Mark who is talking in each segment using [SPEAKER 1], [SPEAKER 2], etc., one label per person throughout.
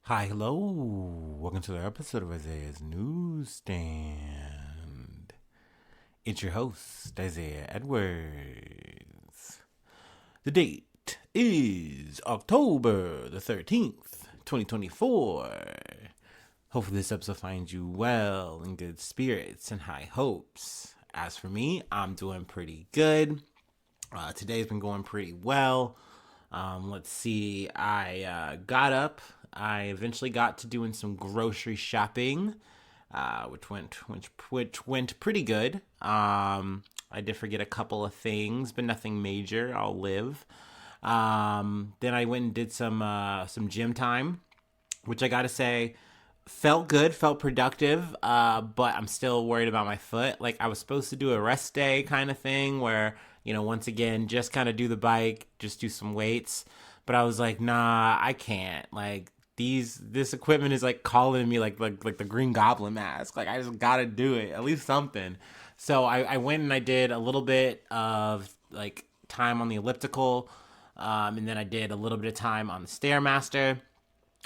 [SPEAKER 1] Hi, hello. Welcome to the episode of Isaiah's Newsstand. It's your host, Isaiah Edwards. The date is October the 13th, 2024. Hopefully, this episode finds you well, in good spirits, and high hopes. As for me, I'm doing pretty good. Today's been going pretty well. Let's see. I got up. I eventually got to doing some grocery shopping, which went pretty good. I did forget a couple of things, but nothing major. I'll live. Then I went and did some gym time, which I gotta say felt good, felt productive, but I'm still worried about my foot. Like, I was supposed to do a rest day kind of thing where, once again, just kind of do the bike, just do some weights. But I was like, nah, I can't. Like, this equipment is like calling me like the Green Goblin mask. Like, I just gotta do it, at least something. So I went and I did a little bit of like time on the elliptical, and then I did a little bit of time on the Stairmaster.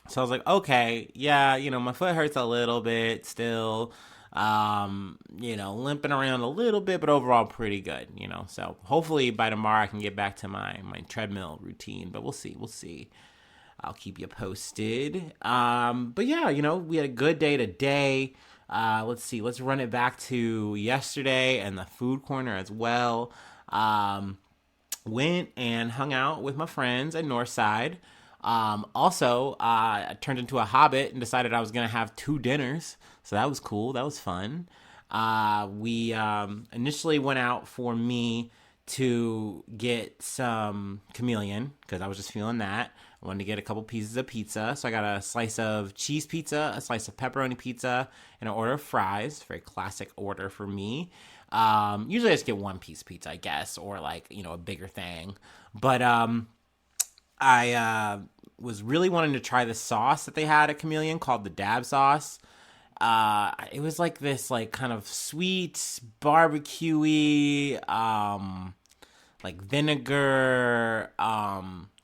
[SPEAKER 1] So I was like, okay, yeah, my foot hurts a little bit still. Limping around a little bit, but overall pretty good. So hopefully by tomorrow I can get back to my treadmill routine, but we'll see. We'll see. I'll keep you posted. But yeah, we had a good day today. Let's see. Let's run it back to yesterday and the food corner as well. Went and hung out with my friends at Northside. Also, I turned into a hobbit and decided I was going to have two dinners. So that was cool. That was fun. We initially went out for me to get some chameleon because I was just feeling that. I wanted to get a couple pieces of pizza. So I got a slice of cheese pizza, a slice of pepperoni pizza, and an order of fries. Very classic order for me. Usually I just get one piece pizza, I guess, or like, a bigger thing. But I was really wanting to try the sauce that they had at Chameleon called the dab sauce. It was like this, like, kind of sweet, barbecuey, like vinegar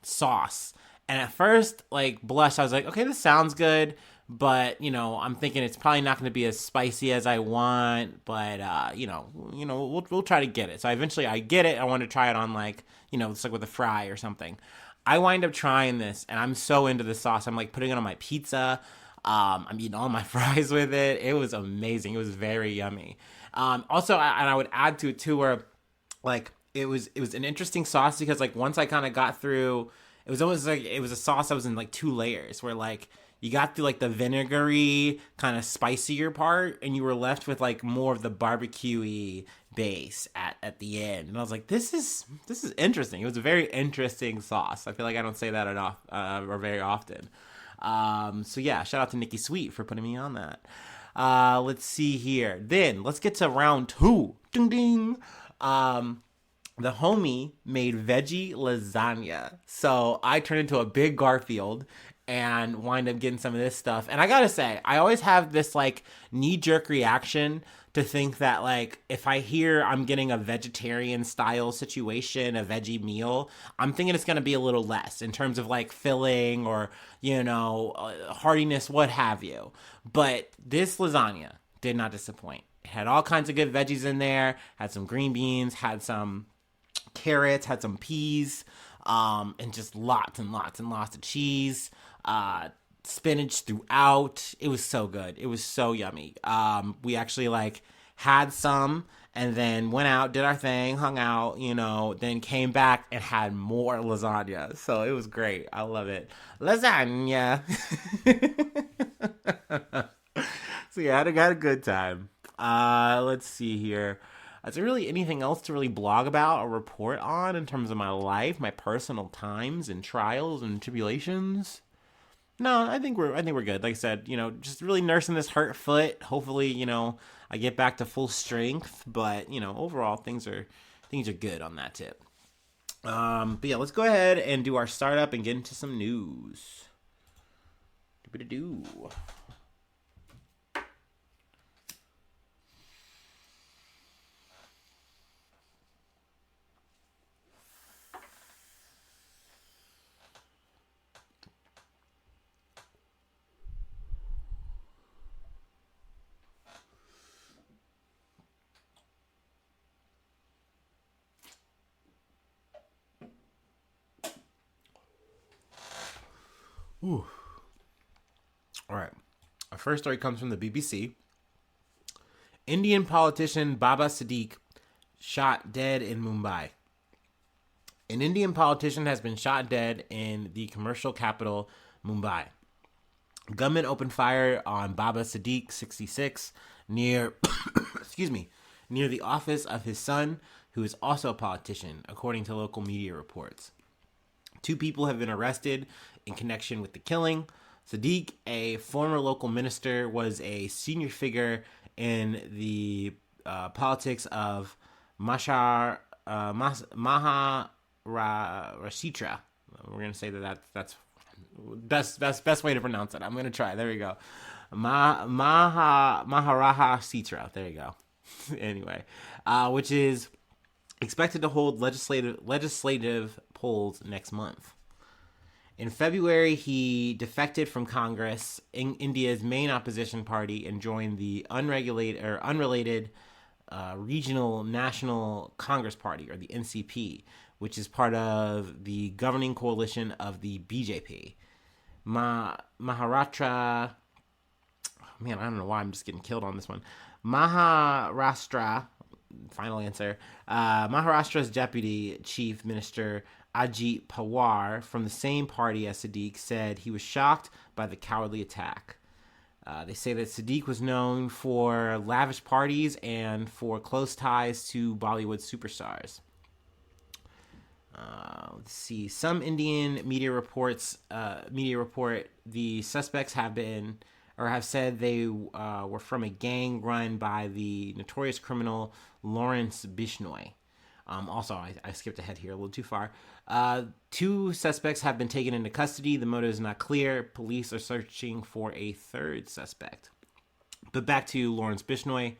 [SPEAKER 1] sauce. And at first, like, blush, I was like, okay, this sounds good. But, I'm thinking it's probably not going to be as spicy as I want. But, we'll try to get it. So eventually I get it. I want to try it on, like, it's like with a fry or something. I wind up trying this, and I'm so into the sauce. I'm like putting it on my pizza. I'm eating all my fries with it. It was amazing. It was very yummy. Also, and I would add to it too, where like it was an interesting sauce because like once I kind of got through, it was almost like it was a sauce that was in like two layers, where like you got through like the vinegary kind of spicier part, and you were left with like more of the barbecuey base at the end. And I was like, this is interesting. It was a very interesting sauce. I feel like I don't say that enough or very often. So yeah, shout out to Nikki Sweet for putting me on that. Let's see here. Then let's get to round two. Ding ding. The homie made veggie lasagna. So I turned into a big Garfield and wind up getting some of this stuff. And I gotta say, I always have this like knee jerk reaction to think that like if I hear I'm getting a vegetarian style situation, a veggie meal, I'm thinking it's gonna be a little less in terms of like filling or heartiness, what have you. But this lasagna did not disappoint. It had all kinds of good veggies in there. Had some green beans. Had some carrots, had some peas, and just lots and lots and lots of cheese, spinach throughout. It was so good. It was so yummy. We actually like had some and then went out, did our thing, hung out, then came back and had more lasagna. So it was great. I love it. Lasagna. So yeah, I had a good time. Let's see here. Is there really anything else to really blog about or report on in terms of my life, my personal times and trials and tribulations? No, I think we're good. Like I said, just really nursing this hurt foot. Hopefully, I get back to full strength. But overall things are good on that tip. But yeah, let's go ahead and do our startup and get into some news. Do. Ooh. All right. Our first story comes from the BBC. Indian politician Baba Siddique shot dead in Mumbai. An Indian politician has been shot dead in the commercial capital, Mumbai. Gunmen opened fire on Baba Siddique, 66, near, excuse me, near the office of his son, who is also a politician, according to local media reports. 2 people have been arrested in connection with the killing. Siddique, a former local minister, was a senior figure in the politics of Maharashtra. We're gonna say that's best way to pronounce it. I'm gonna try. There we go. Maharashtra. There you go. Anyway, which is expected to hold legislative polls next month. In February, he defected from Congress, India's main opposition party, and joined the unrelated Regional National Congress Party, or the NCP, which is part of the governing coalition of the BJP. Maharashtra, man, I don't know why I'm just getting killed on this one. Maharashtra, final answer. Maharashtra's deputy chief minister Ajit Pawar, from the same party as Siddique, said he was shocked by the cowardly attack. They say that Siddique was known for lavish parties and for close ties to Bollywood superstars. Let's see. Some Indian media report the suspects have said they were from a gang run by the notorious criminal Lawrence Bishnoi. Also, I skipped ahead here a little too far. 2 suspects have been taken into custody. The motive is not clear. Police are searching for a 3rd suspect. But back to Lawrence Bishnoi.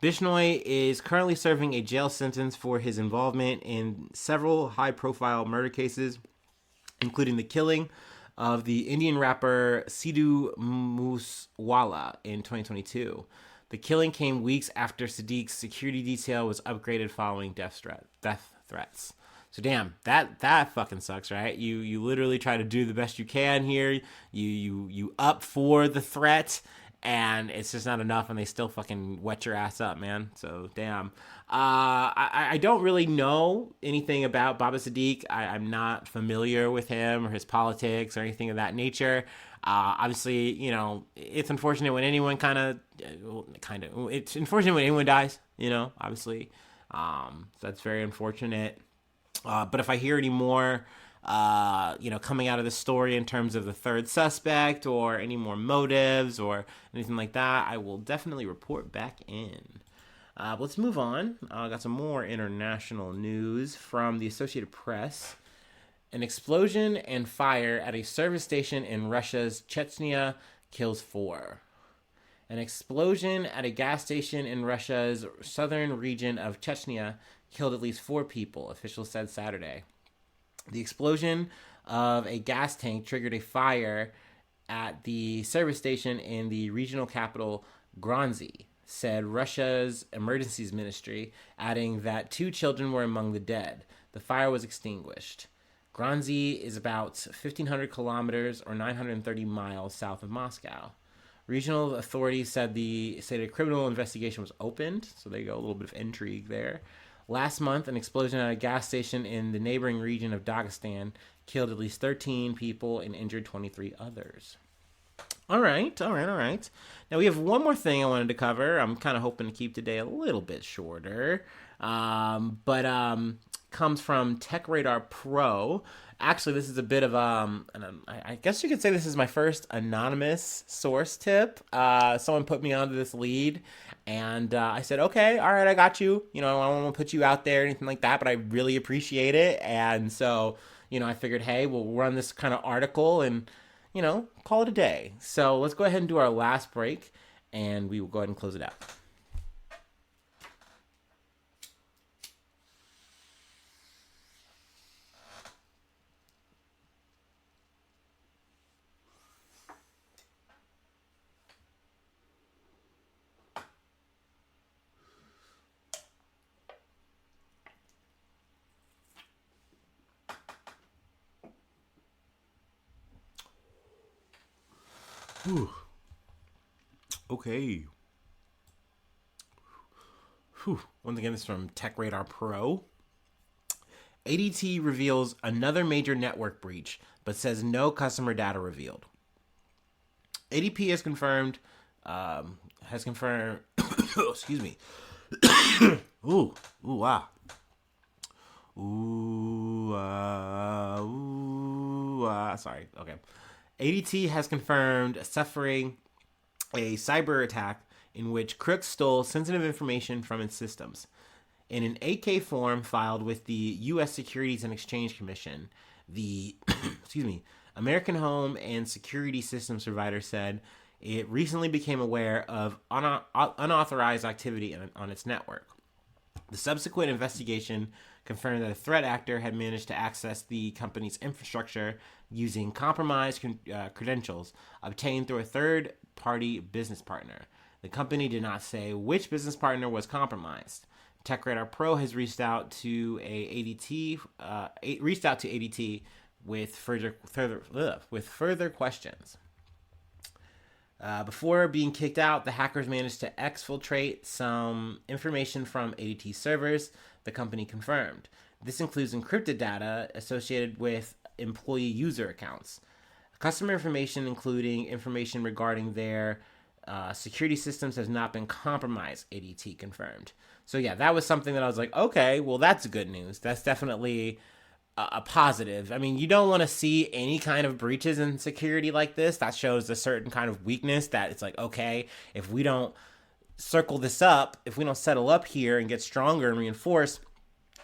[SPEAKER 1] Bishnoi is currently serving a jail sentence for his involvement in several high-profile murder cases, including the killing of the Indian rapper Sidhu Moosewala in 2022. The killing came weeks after Siddique's security detail was upgraded following death threats. So damn, that fucking sucks, right? You literally try to do the best you can here. You up for the threat, and it's just not enough, and they still fucking wet your ass up, man. So damn. I don't really know anything about Baba Siddique. I'm not familiar with him or his politics or anything of that nature. Obviously, it's unfortunate when anyone it's unfortunate when anyone dies, obviously. So that's very unfortunate. But if I hear any more, coming out of the story in terms of the 3rd suspect or any more motives or anything like that, I will definitely report back in. Let's move on. I got some more international news from the Associated Press. An explosion and fire at a service station in Russia's Chechnya kills 4. An explosion at a gas station in Russia's southern region of Chechnya killed at least 4 people, officials said Saturday. The explosion of a gas tank triggered a fire at the service station in the regional capital Grozny, said Russia's emergencies ministry, adding that 2 children were among the dead. The fire was extinguished. Grozny is about 1,500 kilometers or 930 miles south of Moscow. Regional authorities said a criminal investigation was opened, so there you go, a little bit of intrigue there. Last month, an explosion at a gas station in the neighboring region of Dagestan killed at least 13 people and injured 23 others. All right. Now we have one more thing I wanted to cover. I'm kind of hoping to keep today a little bit shorter, but comes from Tech Radar Pro. Actually, this is a bit of I guess you could say this is my first anonymous source tip. Someone put me onto this lead, and I said, okay, all right, I got you. I don't want to put you out there or anything like that, but I really appreciate it. And so, I figured, hey, we'll run this kind of article and, call it a day. So let's go ahead and do our last break, and we will go ahead and close it out. Whew. Okay. Whew. Once again, this is from Tech Radar Pro. ADT reveals another major network breach, but says no customer data revealed. ADP has confirmed. Excuse me. Ooh, ah. Sorry. Okay. ADT has confirmed suffering a cyber attack in which crooks stole sensitive information from its systems. In an 8K form filed with the U.S. Securities and Exchange Commission, the American Home and Security Systems Provider said it recently became aware of unauthorized activity on its network. The subsequent investigation confirmed that a threat actor had managed to access the company's infrastructure using compromised credentials obtained through a third-party business partner. The company did not say which business partner was compromised. TechRadar Pro has reached out to ADT with further questions. Before being kicked out, the hackers managed to exfiltrate some information from ADT servers, the company confirmed. This includes encrypted data associated with employee user accounts. Customer information, including information regarding their security systems, has not been compromised, ADT confirmed. So yeah, that was something that I was like, okay, well, that's good news. That's definitely a positive. I mean, you don't want to see any kind of breaches in security like this. That shows a certain kind of weakness that it's like, okay, if we don't circle this up, if we don't settle up here and get stronger and reinforce,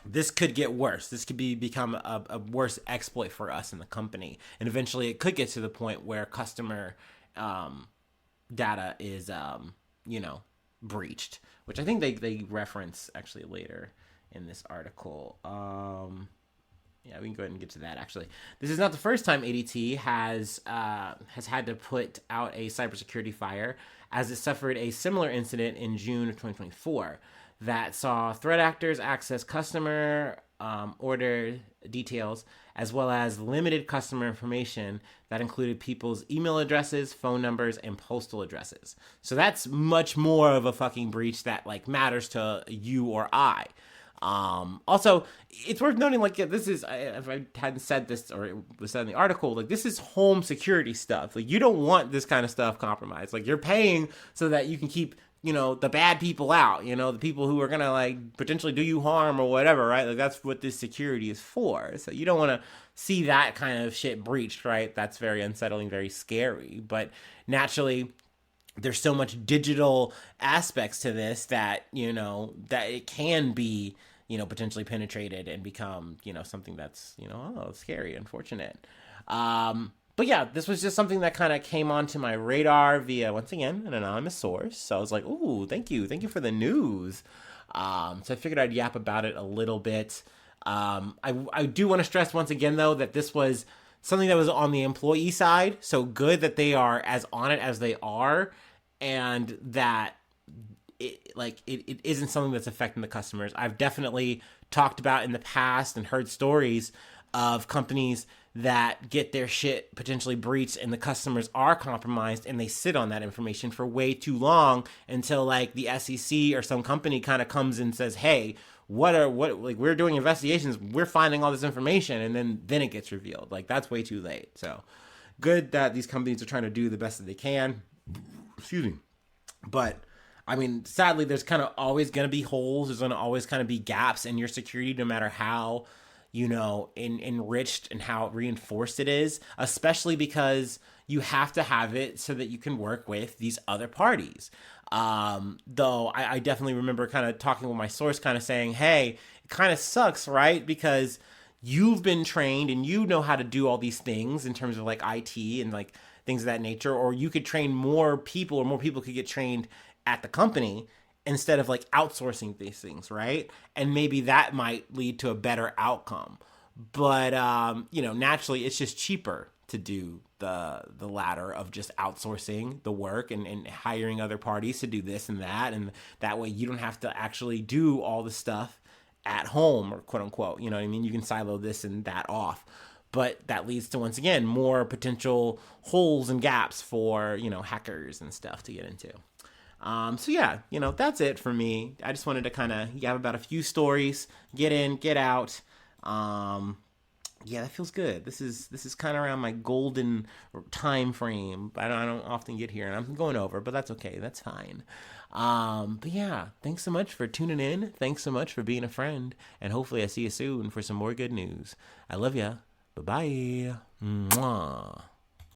[SPEAKER 1] this could get worse. This could become a worse exploit for us in the company. And eventually it could get to the point where customer data is, breached, which I think they reference actually later in this article. Yeah, we can go ahead and get to that. Actually, this is not the first time ADT has had to put out a cybersecurity fire, as it suffered a similar incident in June of 2024 that saw threat actors access customer order details as well as limited customer information that included people's email addresses, phone numbers, and postal addresses. So that's much more of a fucking breach that like matters to you or I. Also, it's worth noting, like, this is, if I hadn't said this, or it was said in the article, like, this is home security stuff. Like, you don't want this kind of stuff compromised. Like, you're paying so that you can keep, the bad people out, the people who are gonna, like, potentially do you harm or whatever, right? Like, that's what this security is for. So you don't want to see that kind of shit breached, right? That's very unsettling, very scary. But naturally, there's so much digital aspects to this that, that it can be, potentially penetrated and become, something that's, scary, unfortunate. But yeah, this was just something that kind of came onto my radar via, once again, an anonymous source. So I was like, ooh, thank you for the news. So I figured I'd yap about it a little bit. I do want to stress once again, though, that this was something that was on the employee side. So good that they are as on it as they are, and that it isn't something that's affecting the customers. I've definitely talked about in the past and heard stories of companies that get their shit potentially breached and the customers are compromised and they sit on that information for way too long until like the SEC or some company kind of comes and says, hey, we're doing investigations, we're finding all this information, and then it gets revealed. Like, that's way too late. So good that these companies are trying to do the best that they can. Excuse me. But I mean, sadly, there's kind of always going to be holes. There's going to always kind of be gaps in your security, no matter how, enriched and how reinforced it is, especially because you have to have it so that you can work with these other parties. Though I definitely remember kind of talking with my source, kind of saying, hey, it kind of sucks, right? Because you've been trained and you know how to do all these things in terms of like IT and like things of that nature, or you could train more people, or more people could get trained at the company instead of like outsourcing these things, right? And maybe that might lead to a better outcome. But naturally it's just cheaper to do the latter of just outsourcing the work and hiring other parties to do this and that way you don't have to actually do all the stuff at home, or quote unquote, you know what I mean? You can silo this and that off. but that leads to, once again, more potential holes and gaps for, hackers and stuff to get into. So yeah, that's it for me. I just wanted to kind of have about a few stories, get in, get out. Yeah, that feels good. This is kind of around my golden time frame. I don't often get here, and I'm going over, but that's okay. That's fine. But yeah, thanks so much for tuning in. Thanks so much for being a friend, and hopefully I see you soon for some more good news. I love ya. Bye bye. Mwah.